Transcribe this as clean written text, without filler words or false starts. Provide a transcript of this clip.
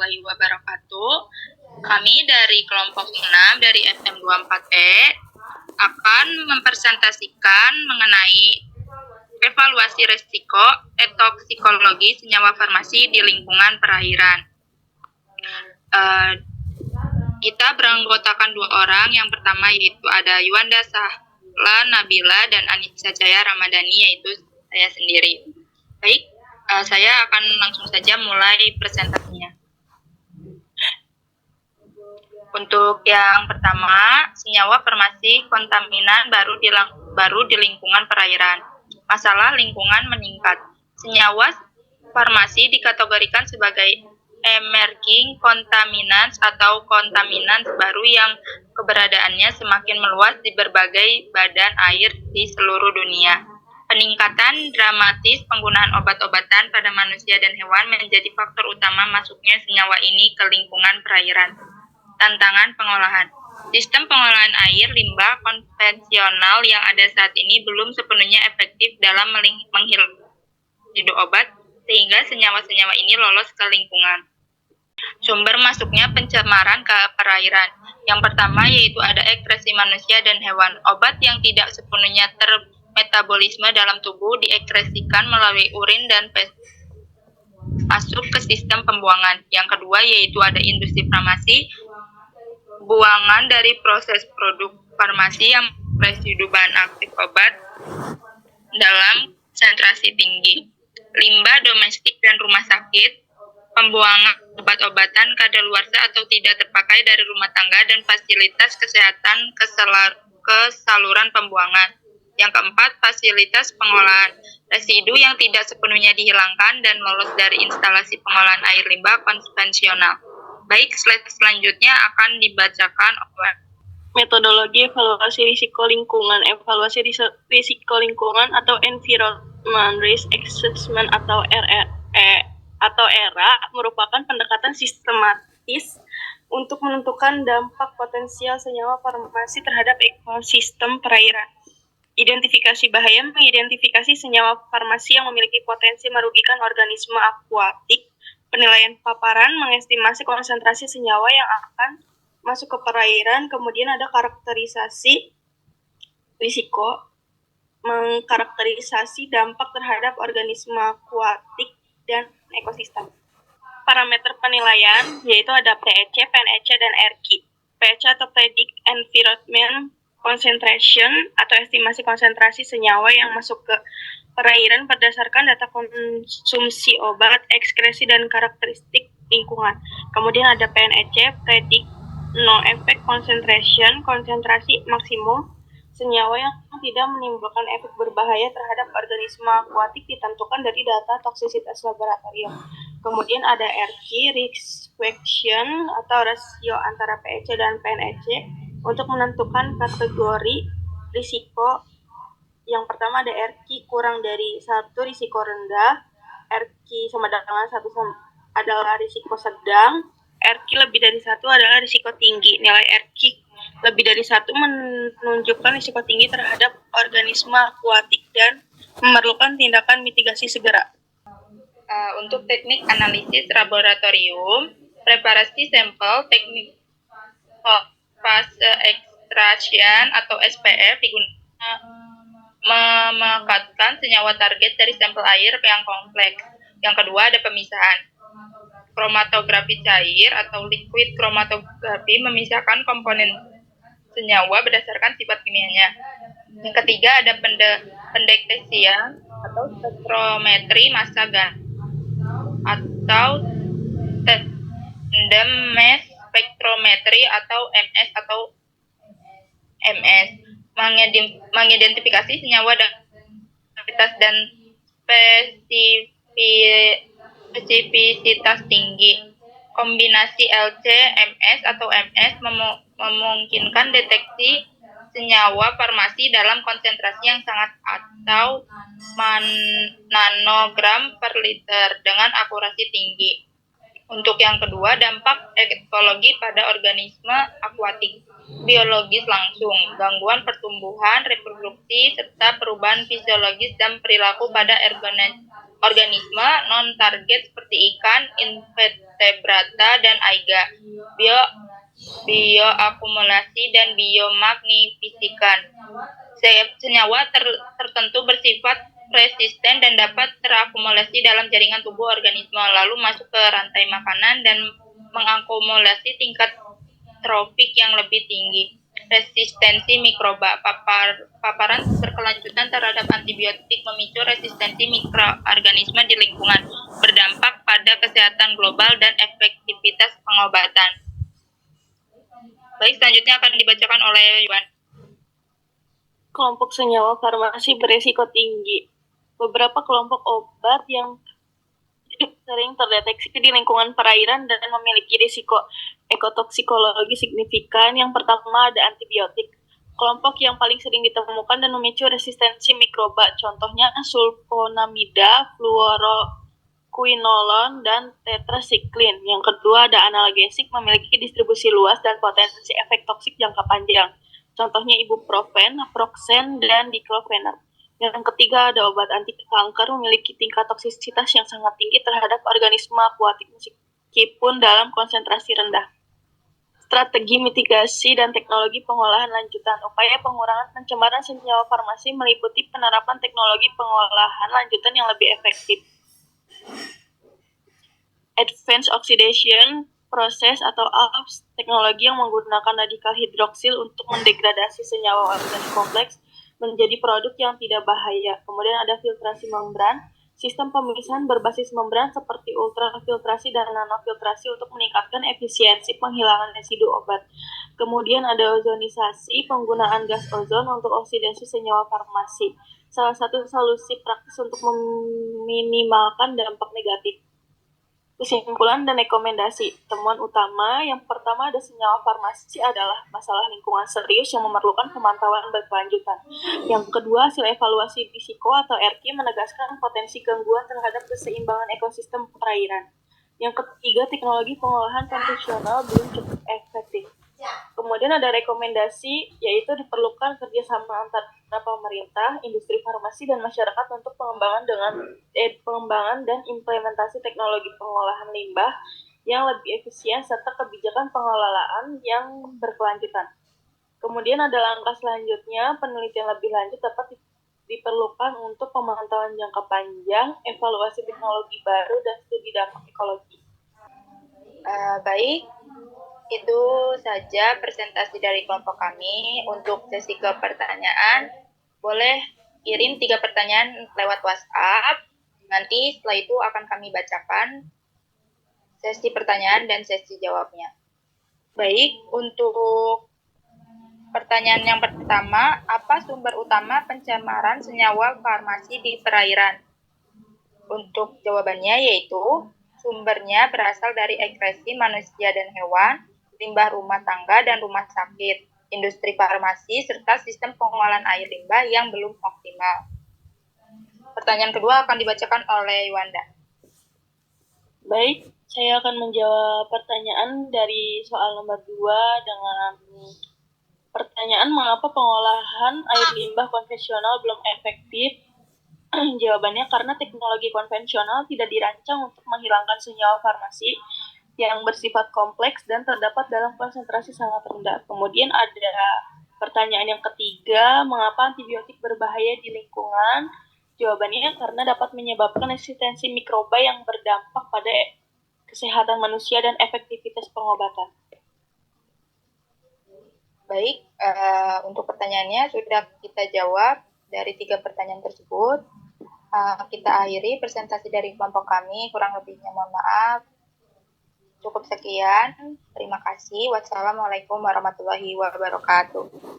warahmatullahi wabarakatuh. Kami dari kelompok 6 dari FM24E akan mempresentasikan mengenai evaluasi risiko etoksikologi senyawa farmasi di lingkungan perairan. Kita beranggotakan 2 orang. Yang pertama yaitu ada Yuanda Sahla Nabila dan Anissa Jaya Ramadhani, yaitu saya sendiri. Baik, saya akan langsung saja mulai presentasinya. Untuk yang pertama, senyawa farmasi kontaminan baru di lingkungan perairan. Masalah lingkungan meningkat. Senyawa farmasi dikategorikan sebagai emerging contaminants atau contaminants baru yang keberadaannya semakin meluas di berbagai badan air di seluruh dunia. Peningkatan dramatis penggunaan obat-obatan pada manusia dan hewan menjadi faktor utama masuknya senyawa ini ke lingkungan perairan. Tantangan pengolahan. Sistem pengolahan air limbah konvensional yang ada saat ini belum sepenuhnya efektif dalam menghirup obat sehingga senyawa-senyawa ini lolos ke lingkungan. Sumber masuknya pencemaran ke perairan. Yang pertama yaitu ada ekskresi manusia dan hewan. Obat yang tidak sepenuhnya termetabolisme dalam tubuh diekskresikan melalui urin dan masuk ke sistem pembuangan. Yang kedua yaitu ada industri farmasi. Buangan dari proses produk farmasi yang residu bahan aktif obat dalam konsentrasi tinggi. Limbah domestik dan rumah sakit. Pembuangan obat-obatan kadaluarsa atau tidak terpakai dari rumah tangga dan fasilitas kesehatan ke saluran pembuangan. Yang keempat, fasilitas pengolahan. Residu yang tidak sepenuhnya dihilangkan dan lolos dari instalasi pengolahan air limbah konvensional. Baik, slide selanjutnya akan dibacakan oleh metodologi evaluasi risiko lingkungan. Evaluasi risiko lingkungan atau Environment Risk Assessment atau ERA merupakan pendekatan sistematis untuk menentukan dampak potensial senyawa farmasi terhadap ekosistem perairan. Identifikasi bahaya mengidentifikasi senyawa farmasi yang memiliki potensi merugikan organisme akuatik. Penilaian paparan mengestimasi konsentrasi senyawa yang akan masuk ke perairan. Kemudian ada karakterisasi risiko, mengkarakterisasi dampak terhadap organisme akuatik dan ekosistem. Parameter penilaian yaitu ada PEC, PNEC, dan RQ. PEC atau Predict Environment Concentration atau estimasi konsentrasi senyawa yang masuk ke perairan berdasarkan data konsumsi obat, ekskresi, dan karakteristik lingkungan. Kemudian ada PNEC, Predict No Effect Concentration, konsentrasi maksimum senyawa yang tidak menimbulkan efek berbahaya terhadap organisme akuatik ditentukan dari data toksisitas laboratorium. Kemudian ada RQ, Risk Fraction atau rasio antara PEC dan PNEC untuk menentukan kategori risiko. Yang pertama ada RQ kurang dari 1 risiko rendah, RQ sama dengan 1 adalah risiko sedang, RQ lebih dari 1 adalah risiko tinggi. Nilai RQ lebih dari 1 menunjukkan risiko tinggi terhadap organisme akuatik dan memerlukan tindakan mitigasi segera. Untuk teknik analisis laboratorium, preparasi sampel, teknik fase extraction atau SPF digunakan memekatkan senyawa target dari sampel air yang kompleks. Yang kedua ada pemisahan. Kromatografi cair atau liquid kromatografi memisahkan komponen senyawa berdasarkan sifat kimianya. Yang ketiga ada pendeteksian atau spektrometri massa gas atau tandem mass spectrometry atau MS mengidentifikasi senyawa dan kualitas dan spesifisitas tinggi. Kombinasi LC-MS atau MS memungkinkan deteksi senyawa farmasi dalam konsentrasi yang sangat atau nanogram per liter dengan akurasi tinggi. Untuk yang kedua, dampak ekologi pada organisme akuatik. Biologis langsung, gangguan pertumbuhan, reproduksi, serta perubahan fisiologis dan perilaku pada organisme non-target seperti ikan, invertebrata, dan alga, bioakumulasi, dan biomagnifisikan. Senyawa tertentu bersifat resisten dan dapat terakumulasi dalam jaringan tubuh organisme, lalu masuk ke rantai makanan dan mengakumulasi tingkat trofik yang lebih tinggi. Resistensi mikroba. Paparan berkelanjutan terhadap antibiotik memicu resistensi mikroorganisme di lingkungan, berdampak pada kesehatan global dan efektivitas pengobatan. Baik, selanjutnya akan dibacakan oleh Yuan. Kelompok senyawa farmasi beresiko tinggi. Beberapa kelompok obat yang sering terdeteksi di lingkungan perairan dan memiliki risiko ekotoksikologi signifikan. Yang pertama ada antibiotik. Kelompok yang paling sering ditemukan dan memicu resistensi mikroba, contohnya sulfonamida, fluoroquinolon, dan tetrasiklin. Yang kedua ada analgesik, memiliki distribusi luas dan potensi efek toksik jangka panjang, contohnya ibuprofen, naproxen, dan diclofenac. Yang ketiga ada obat anti kanker, memiliki tingkat toksisitas yang sangat tinggi terhadap organisme akuatik meskipun dalam konsentrasi rendah. Strategi mitigasi dan teknologi pengolahan lanjutan. Upaya pengurangan pencemaran senyawa farmasi meliputi penerapan teknologi pengolahan lanjutan yang lebih efektif. Advanced oxidation proses atau AOPS, teknologi yang menggunakan radikal hidroksil untuk mendegradasi senyawa organik kompleks menjadi produk yang tidak bahaya. Kemudian ada filtrasi membran, sistem pemisahan berbasis membran seperti ultrafiltrasi dan nanofiltrasi untuk meningkatkan efisiensi penghilangan residu obat. Kemudian ada ozonisasi, penggunaan gas ozon untuk oksidasi senyawa farmasi. Salah satu solusi praktis untuk meminimalkan dampak negatif. Kesimpulan dan rekomendasi. Temuan utama yang pertama ada senyawa farmasi adalah masalah lingkungan serius yang memerlukan pemantauan berkelanjutan. Yang kedua, hasil evaluasi risiko atau RQ menegaskan potensi gangguan terhadap keseimbangan ekosistem perairan. Yang ketiga, teknologi pengolahan konvensional belum cukup efektif. Kemudian ada rekomendasi, yaitu diperlukan kerjasama antara pemerintah, industri farmasi, dan masyarakat untuk pengembangan dan implementasi teknologi pengolahan limbah yang lebih efisien serta kebijakan pengelolaan yang berkelanjutan. Kemudian ada langkah selanjutnya, penelitian lebih lanjut dapat diperlukan untuk pemantauan jangka panjang, evaluasi teknologi baru, dan studi dampak ekologi. Baik, itu saja presentasi dari kelompok kami. Untuk sesi ke pertanyaan, boleh kirim 3 pertanyaan lewat WhatsApp. Nanti setelah itu akan kami bacakan sesi pertanyaan dan sesi jawabnya. Baik, untuk pertanyaan yang pertama, apa sumber utama pencemaran senyawa farmasi di perairan? Untuk jawabannya yaitu sumbernya berasal dari ekskresi manusia dan hewan, limbah rumah tangga dan rumah sakit, industri farmasi, serta sistem pengolahan air limbah yang belum optimal. Pertanyaan kedua akan dibacakan oleh Wanda. Baik, saya akan menjawab pertanyaan dari soal nomor 2 dengan pertanyaan mengapa pengolahan air limbah konvensional belum efektif. Jawabannya karena teknologi konvensional tidak dirancang untuk menghilangkan senyawa farmasi yang bersifat kompleks dan terdapat dalam konsentrasi sangat rendah. Kemudian ada pertanyaan yang ketiga, mengapa antibiotik berbahaya di lingkungan? Jawabannya karena dapat menyebabkan resistensi mikroba yang berdampak pada kesehatan manusia dan efektivitas pengobatan. Baik, untuk pertanyaannya sudah kita jawab dari 3 pertanyaan tersebut. Kita akhiri presentasi dari kelompok kami, kurang lebihnya mohon maaf. Cukup sekian, terima kasih. Wassalamualaikum warahmatullahi wabarakatuh.